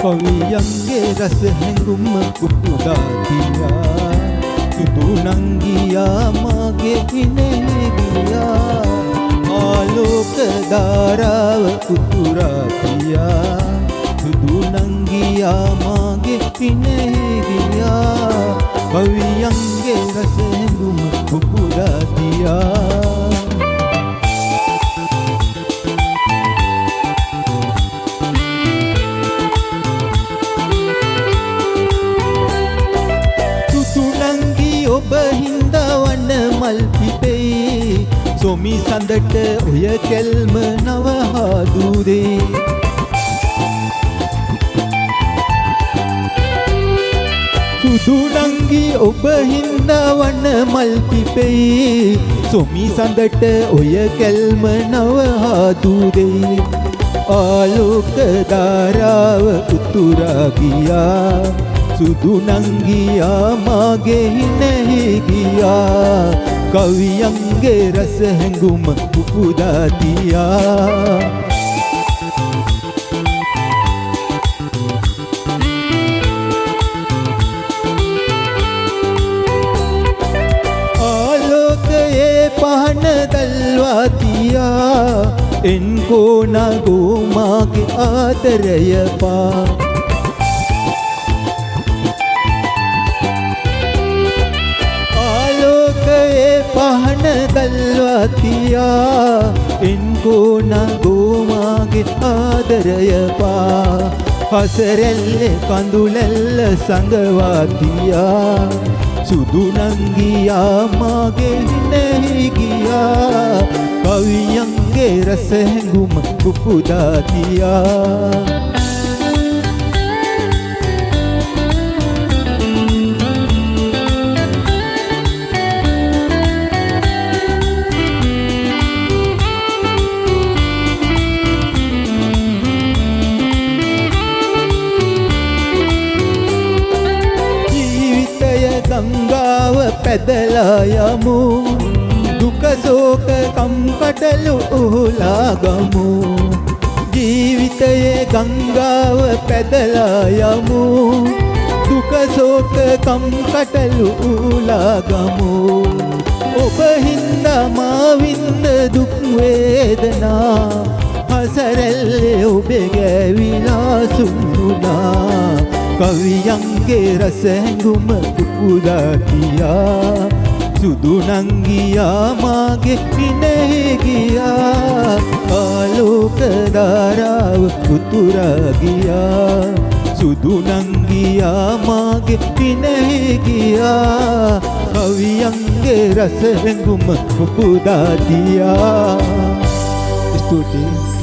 කවියන්ගේ රස හැඟුම උපුදා තියා සුදු නංගියා මාගේ හිනේ ගියා ආලෝක ධාරාව උතුරා තියා සුදු නංගියා මාගේ හිනේ ගියා කවියන්ගේ රස හැඟුම උපුදා තියා ඔබ හින්දා වන මල් පිපෙයි සොමි සඳට ඔය කෙල්ම නව හාදුරේ සුදු නංගි ඔබ හින්දා වන මල් පිපෙයි සොමි සඳට ඔය කෙල්ම නව හාදුරේ ආලෝක ධාරාව උතුරා ගියා සුදු නංගියා මාගේ හිනේ ගියා කවියන්ගේ රස හැඟුම උපුදා තියා ආලෝකයේ පහන දල්වා තියා එන්කෝ නගෝ මාගේ ආදරය පා පහන දල්වා තියා එන්කෝ නගෝ මාගේ ආදරය පා හසරැල්ලේ කඳුලැල්ල සඟවා තියා සුදු නංගියා මාගේ හිනේ ගියා කවියන්ගේ රස හැඟුම උපුදා තියා ගංගාව පැදලා යමු දුක සෝක කම්කටොළු උහුලා ගමු ජීවිතයේ ගංගාව පැදලා යමු දුක සෝක කම්කටොළු උහුලා ගමු ඔබ හින්දා මා විඳ දුක් වේදනා හසරැල්ලේ ඔබේ ගෑවිලා සුන්ුණා කවියන්ගේ රස හැඟුම උපුදා තියා සුදු නංගියා මාගේ හිනේ ගියා ආලෝක ධාරාව උතුරා ගියා සුදු නංගියා මාගේ හිනේ ගියා කවියන්ගේ රස හැඟුම උපුදා තියා ස්තුතියි